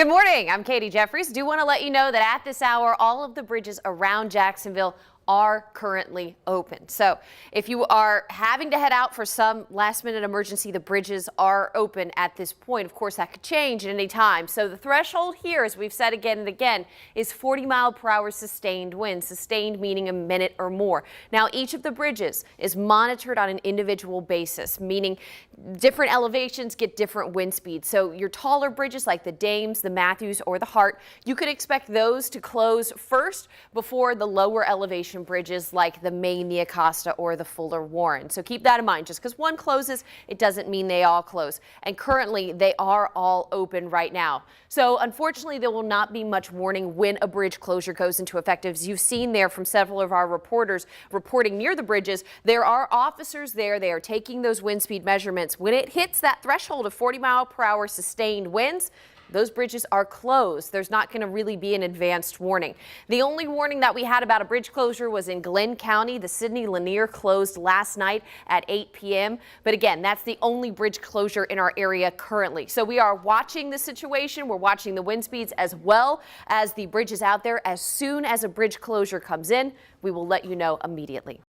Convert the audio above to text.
Good morning. I'm Katie Jeffries. Do want to let you know that at this hour, all of the bridges around Jacksonville are currently open. So if you are having to head out for some last minute emergency, the bridges are open at this point. Of course, that could change at any time. So the threshold here, as we've said again and again, is 40-mile-per-hour sustained winds, sustained meaning a minute or more. Now, each of the bridges is monitored on an individual basis, meaning different elevations get different wind speeds. So your taller bridges like the Dames, the Matthews, or the Hart, you could expect those to close first before the lower elevation bridges like the Maine, the Acosta, or the Fuller Warren. So keep that in mind. Just because one closes, it doesn't mean they all close. And currently, they are all open right now. So unfortunately, there will not be much warning when a bridge closure goes into effect. As you've seen there from several of our reporters reporting near the bridges, there are officers there. They are taking those wind speed measurements. When it hits that threshold of 40-mile-per-hour sustained winds, those bridges are closed. There's not going to really be an advanced warning. The only warning that we had about a bridge closure was in Glenn County. The Sidney Lanier closed last night at 8 p.m. But again, that's the only bridge closure in our area currently. So we are watching the situation. We're watching the wind speeds as well as the bridges out there. As soon as a bridge closure comes in, we will let you know immediately.